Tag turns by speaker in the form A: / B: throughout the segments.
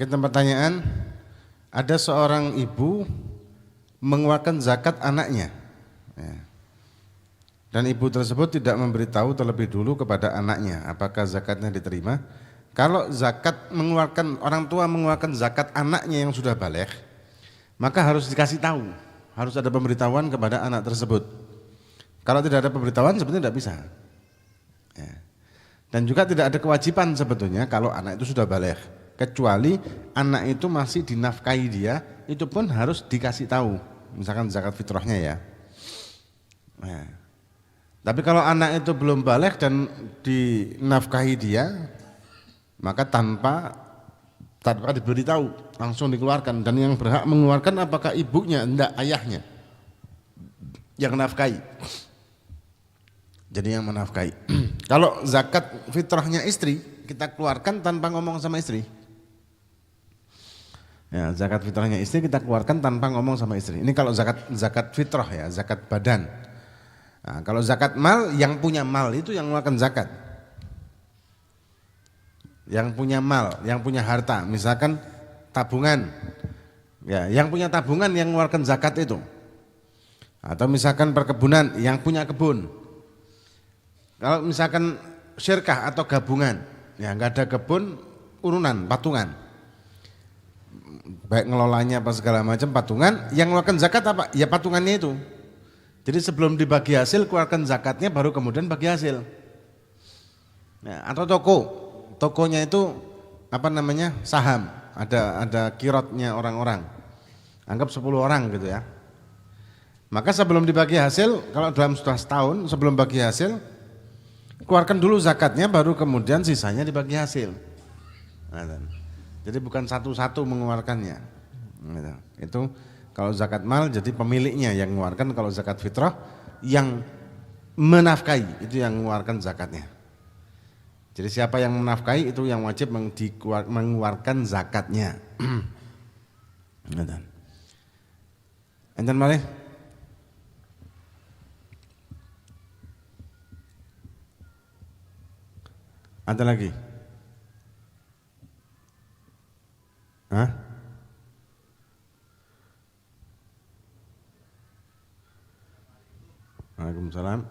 A: Kita pertanyaan, ada seorang ibu mengeluarkan zakat anaknya, ya. Dan ibu tersebut tidak memberitahu terlebih dulu kepada anaknya, apakah zakatnya diterima? Kalau zakat mengeluarkan, orang tua mengeluarkan zakat anaknya yang sudah baligh, maka harus dikasih tahu, harus ada pemberitahuan kepada anak tersebut. Kalau tidak ada pemberitahuan sebetulnya tidak bisa. Ya. Dan juga tidak ada kewajiban sebetulnya kalau anak itu sudah baligh, kecuali anak itu masih dinafkahi dia, itu pun harus dikasih tahu, misalkan zakat fitrahnya ya. Nah, tapi kalau anak itu belum baligh dan dinafkahi dia, maka tanpa diberitahu langsung dikeluarkan, dan yang berhak mengeluarkan apakah ibunya, enggak, ayahnya yang nafkahi. Jadi yang menafkahi. Kalau zakat fitrahnya istri, kita keluarkan tanpa ngomong sama istri. Ya, zakat fitrahnya istri kita keluarkan tanpa ngomong sama istri. Ini kalau zakat fitrah ya, zakat badan. Nah, kalau zakat mal, yang punya mal itu yang mengeluarkan zakat. Yang punya mal, yang punya harta, misalkan tabungan. Ya, yang punya tabungan yang mengeluarkan zakat itu. Atau misalkan perkebunan, yang punya kebun. Kalau misalkan syirkah atau gabungan, ya enggak ada kebun, urunan, patungan. Baik ngelolanya apa segala macam, patungan, yang mengeluarkan zakat apa? Ya patungannya itu. Jadi sebelum dibagi hasil keluarkan zakatnya, baru kemudian bagi hasil. Ya, atau tokonya itu apa namanya, saham, ada kirotnya orang-orang, anggap 10 orang gitu ya. Maka sebelum dibagi hasil, kalau dalam sudah setahun sebelum bagi hasil, keluarkan dulu zakatnya, baru kemudian sisanya dibagi hasil. Nah, jadi bukan satu-satu mengeluarkannya. Itu kalau zakat mal, jadi pemiliknya yang mengeluarkan. Kalau zakat fitrah, yang menafkahi itu yang mengeluarkan zakatnya. Jadi siapa yang menafkahi itu yang wajib mengeluarkan zakatnya. Enten malih. Ada lagi? Hah? Waalaikumsalam.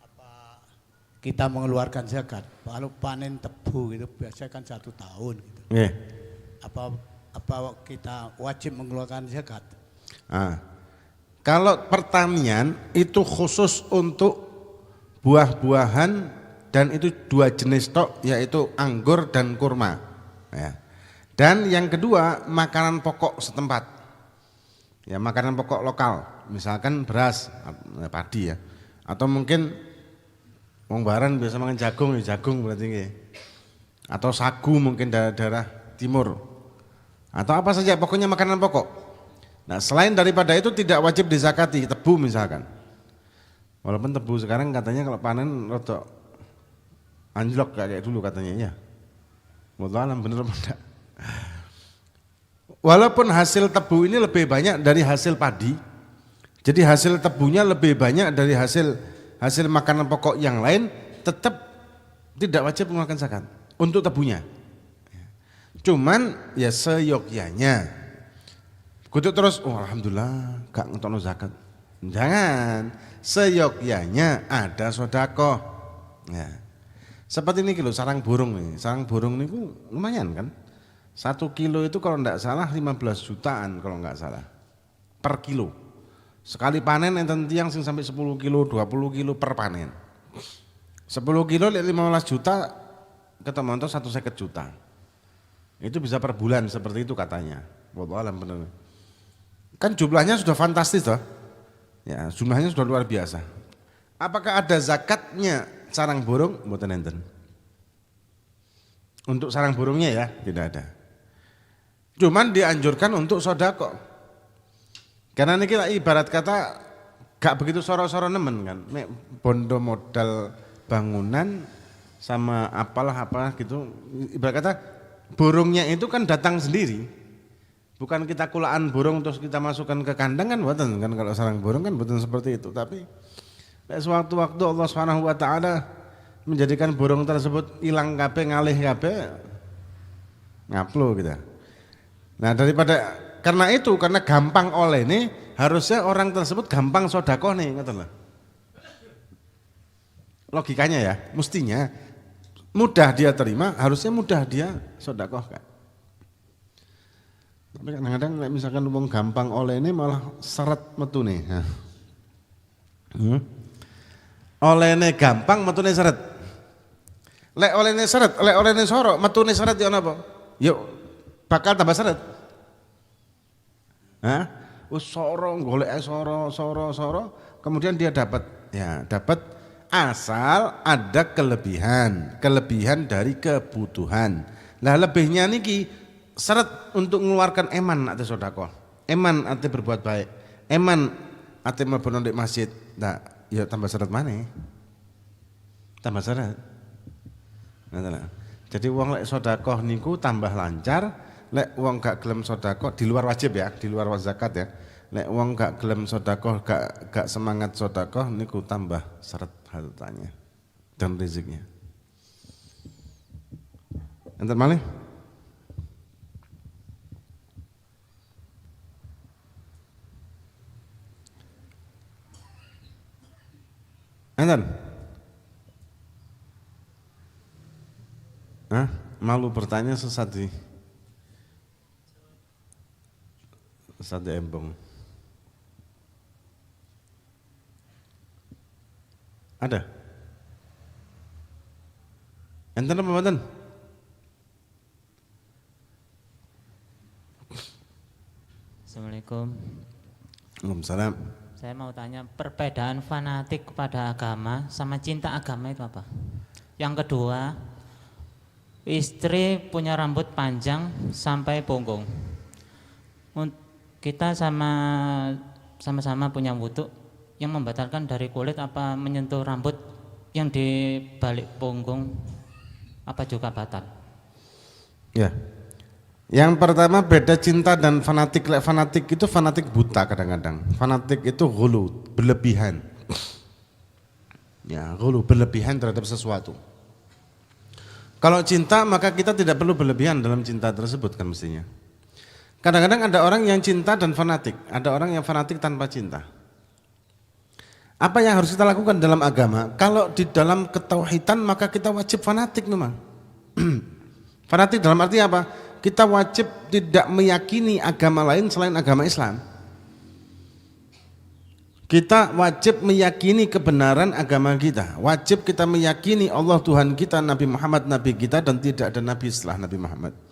B: Apa kita mengeluarkan zakat? Kalau panen tebu gitu biasanya kan 1 tahun gitu.
A: Yeah.
B: Apa kita wajib mengeluarkan zakat?
A: Kalau pertanian itu khusus untuk buah-buahan, dan itu 2 jenis tok, yaitu anggur dan kurma. Ya. Dan yang kedua makanan pokok setempat. Ya, makanan pokok lokal, misalkan beras, padi ya. Atau mungkin wong Baran biasa makan jagung, ya jagung berarti nggih. Atau sagu mungkin daerah timur. Atau apa saja, pokoknya makanan pokok. Nah, selain daripada itu tidak wajib dizakati, tebu misalkan. Walaupun tebu sekarang katanya kalau panen rada anjlok kayak dulu katanya ya. Wallah alam bener apa enggak. Walaupun hasil tebu ini lebih banyak dari hasil padi, jadi hasil tebunya lebih banyak dari hasil makanan pokok yang lain, tetap tidak wajib mengeluarkan zakat untuk tebunya. Cuman ya seyogyanya. Kudu terus, oh alhamdulillah gak ngentokno zakat. Jangan, seyogyanya ada sedekah. Ya. Seperti ini kilo sarang burung nih. Sarang burung ini lumayan kan. 1 kilo itu kalau enggak salah 15 jutaan kalau enggak salah. Per kilo. Sekali panen enten tiang sing sampai 10 kilo, 20 kilo per panen. 10 kilo 15 juta ketemu 150 juta. Itu bisa per bulan seperti itu katanya. Wallahu alam benar. Kan jumlahnya sudah fantastis toh. Ya, jumlahnya sudah luar biasa. Apakah ada zakatnya sarang burung? Mboten enten. Untuk sarang burungnya ya, tidak ada. Cuman dianjurkan untuk sedekah. Karena niki ibarat kata gak begitu soro-soro nemen kan. Nek bondo modal bangunan sama apalah gitu. Ibarat kata burungnya itu kan datang sendiri. Bukan kita kulaan burung terus kita masukkan ke kandang kan, bukan kan, kalau sarang burung kan bukan seperti itu, tapi Lek sewaktu-waktu Allah Subhanahu wa taala menjadikan burung tersebut hilang kabeh, ngalih kabeh, ngaplo kita. Nah, karena gampang oleh ini, harusnya orang tersebut gampang sedekah nih, ngoten lho. Logikanya ya, mestinya mudah dia terima, harusnya mudah dia sedekahkan. Tapi kadang-kadang misalkan wong gampang oleh ini malah seret metune. Olehne gampang, metune seret. Lek olehne seret, lek olehne soro, metune seret ya napa? Yuk bakal tambah seret. Soro golek soro, kemudian dia dapat. Ya, dapat asal ada kelebihan dari kebutuhan. Nah, lebihnya niki seret untuk mengeluarkan eman ate sedekah. Eman ate berbuat baik. Eman ate mlebu ndek masjid. Nah, ya tambah seret maneh. Tambah seret. Nah, jadi wong lek sedekah niku tambah lancar. Lek wong gak gelem sedekah di luar wajib ya, di luar zakat ya. Lek wong gak gelem sedekah, gak semangat sedekah niku tambah seret hartanya dan rezekinya. Enten malih? Enten? Malu bertanya sesat sih. Satu embong. Ada? Enten apa mboten?
C: Assalamualaikum.
A: Waalaikumsalam.
C: Saya mau tanya perbedaan fanatik kepada agama sama cinta agama itu apa? Yang kedua, istri punya rambut panjang sampai punggung. Kita sama-sama punya wudu, yang membatalkan dari kulit apa menyentuh rambut yang di balik punggung apa juga batal?
A: Ya. Yang pertama beda cinta dan fanatik. Fanatik itu fanatik buta kadang-kadang. Fanatik itu ghulu, berlebihan. Ya, ghulu, berlebihan terhadap sesuatu. Kalau cinta maka kita tidak perlu berlebihan dalam cinta tersebut kan mestinya. Kadang-kadang ada orang yang cinta dan fanatik, ada orang yang fanatik tanpa cinta. Apa yang harus kita lakukan dalam agama? Kalau di dalam ketauhidan maka kita wajib fanatik memang. Fanatik dalam arti apa? Kita wajib tidak meyakini agama lain selain agama Islam. Kita wajib meyakini kebenaran agama kita. Wajib kita meyakini Allah Tuhan kita, Nabi Muhammad Nabi kita, dan tidak ada Nabi setelah Nabi Muhammad.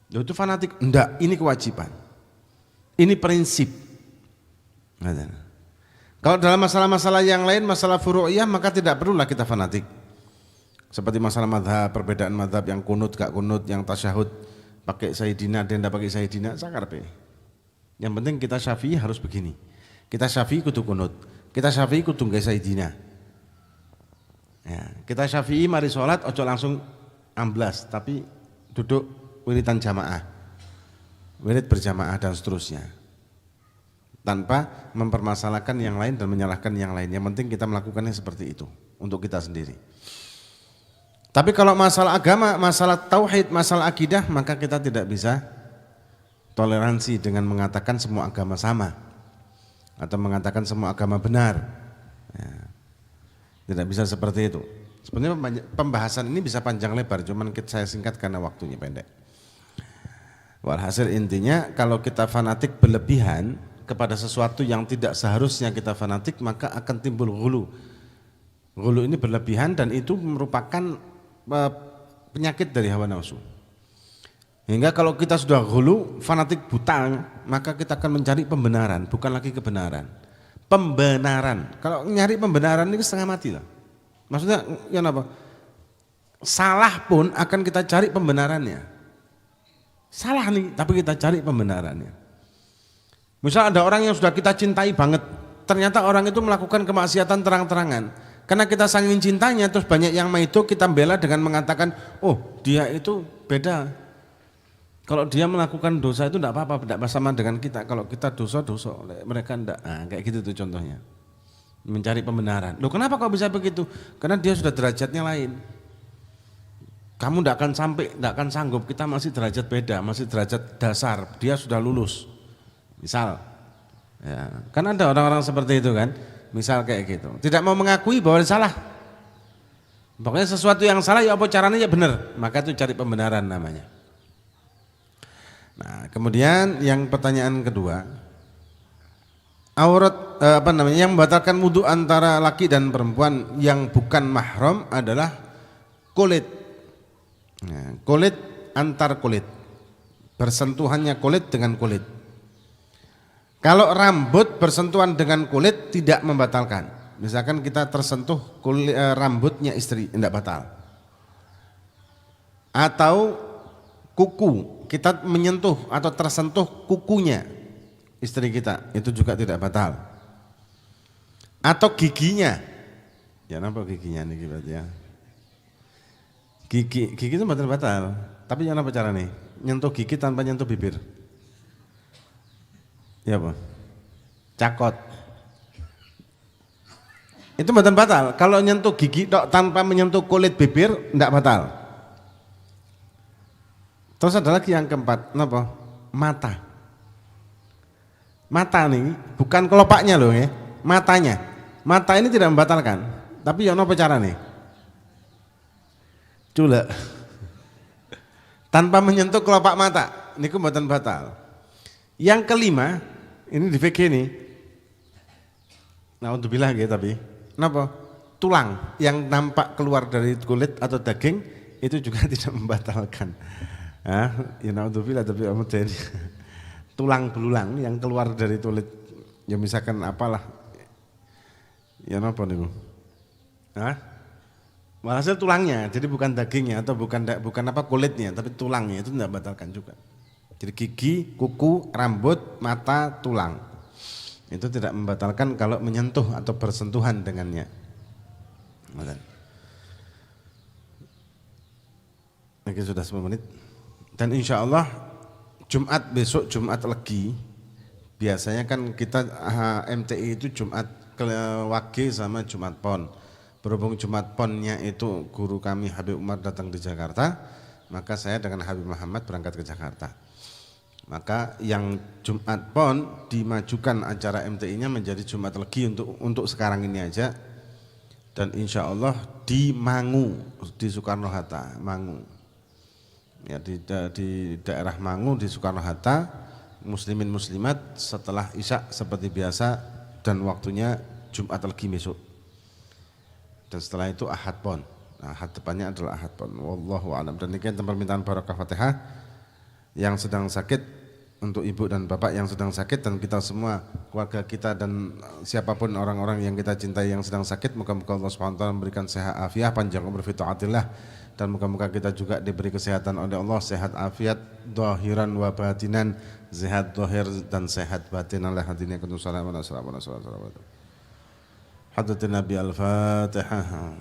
A: Itu fanatik? Enggak, ini kewajiban. Ini prinsip. Kalau dalam masalah-masalah yang lain, masalah furu'iyah, maka tidak perlulah kita fanatik. Seperti masalah madhab, perbedaan madhab yang kunut, gak kunut, yang tasyahud, pakai sayyidina, dan tidak pakai sayyidina, sakarpe. Yang penting kita syafi'i harus begini. Kita syafi'i kudu kunut, kita syafi'i kudu nggih sayyidina. Ya, kita syafi'i mari sholat, ojo langsung amblas, tapi duduk wiridan jamaah, wirid berjamaah dan seterusnya, tanpa mempermasalahkan yang lain dan menyalahkan yang lain. Yang penting kita melakukannya seperti itu untuk kita sendiri. Tapi kalau masalah agama, masalah tauhid, masalah akidah, maka kita tidak bisa toleransi dengan mengatakan semua agama sama atau mengatakan semua agama benar. Ya, tidak bisa seperti itu. Sebenarnya pembahasan ini bisa panjang lebar, cuman saya singkat karena waktunya pendek. Walhasil intinya, kalau kita fanatik berlebihan kepada sesuatu yang tidak seharusnya kita fanatik, maka akan timbul ghulu. Ghulu ini berlebihan dan itu merupakan penyakit dari hawa nafsu. Hingga kalau kita sudah ghulu, fanatik buta, maka kita akan mencari pembenaran, bukan lagi kebenaran. Pembenaran. Kalau nyari pembenaran ini setengah mati lah. Maksudnya ya apa? Salah pun akan kita cari pembenarannya. Salah nih, tapi kita cari pembenarannya. Misal ada orang yang sudah kita cintai banget, ternyata orang itu melakukan kemaksiatan terang-terangan. Karena kita saking cintanya, terus banyak yang itu kita bela dengan mengatakan, oh dia itu beda. Kalau dia melakukan dosa itu tidak apa-apa, tidak sama dengan kita. Kalau kita dosa, mereka tidak. Nah, kayak gitu tuh contohnya. mencari pembenaran. Loh kenapa kok bisa begitu? Karena dia sudah derajatnya lain. Kamu tidak akan sampai, tidak akan sanggup, kita masih derajat beda, masih derajat dasar, dia sudah lulus. Misal, ya, kan ada orang-orang seperti itu kan, misal kayak gitu. Tidak mau mengakui bahwa salah. Pokoknya sesuatu yang salah ya apa caranya ya benar, maka itu cari pembenaran namanya. Nah, kemudian yang pertanyaan kedua, aurat yang membatalkan wudu antara laki dan perempuan yang bukan mahram adalah kulit. Nah, kulit antar kulit, bersentuhannya kulit dengan kulit. Kalau rambut bersentuhan dengan kulit tidak membatalkan. Misalkan kita tersentuh kulit, rambutnya istri tidak batal. Atau kuku, kita menyentuh atau tersentuh kukunya istri kita, itu juga tidak batal. Atau giginya, ya nampak giginya nih berarti ya. Gigi itu batal, tapi jangan apa cara nih? Nyentuh gigi tanpa nyentuh bibir. Ya apa? Cakot. Itu batal. Kalau nyentuh gigi tanpa menyentuh kulit bibir, tidak batal. Terus ada lagi yang keempat, apa? Mata. Mata nih, bukan kelopaknya loh ya, matanya. Mata ini tidak membatalkan, tapi yang apa cara nih? Culek. Tanpa menyentuh kelopak mata, ini mboten batal. Yang kelima, ini di fikih nih. Nah, untuk bilang gitu tapi, kenapa? Tulang yang nampak keluar dari kulit atau daging itu juga tidak membatalkan. Ya naudzubillah tapi jadi tulang belulang yang keluar dari kulit, ya misalkan apalah, ya apa nih bu? Walhasil tulangnya, jadi bukan dagingnya atau bukan apa kulitnya, tapi tulangnya itu tidak batalkan juga. Jadi gigi, kuku, rambut, mata, tulang itu tidak membatalkan kalau menyentuh atau bersentuhan dengannya. Oke, sudah 10 menit. Dan insya Allah Jumat besok, Jumat Legi, biasanya kan kita MTI itu Jumat Wage sama Jumat Pon. Berhubung Jumat Ponnya itu guru kami Habib Umar datang di Jakarta, maka saya dengan Habib Muhammad berangkat ke Jakarta. Maka yang Jumat Pon dimajukan acara MTI-nya menjadi Jumat Legi untuk sekarang ini aja. Dan insya Allah di Mangu, di Soekarno Hatta, Mangu. Ya, di daerah Mangu di Soekarno Hatta, muslimin muslimat setelah Isya seperti biasa dan waktunya Jumat Legi besok. Dan setelah itu Ahad Pon. Nah, Ahad depannya adalah Ahad Pon. Wallahu a'lam. Dan ini permintaan barakah Fatihah yang sedang sakit, untuk ibu dan bapak yang sedang sakit, dan kita semua keluarga kita dan siapapun orang-orang yang kita cintai yang sedang sakit, moga-moga Allah SWT memberikan sehat afiat, panjang umur fi taatillah, dan moga-moga kita juga diberi kesehatan oleh Allah, sehat afiat zahiran wa batinan, sehat zahir dan sehat batin. Alhamdulillah kuntu salamun assalamu alaikum. Hadratin Nabi Al-Fatihah.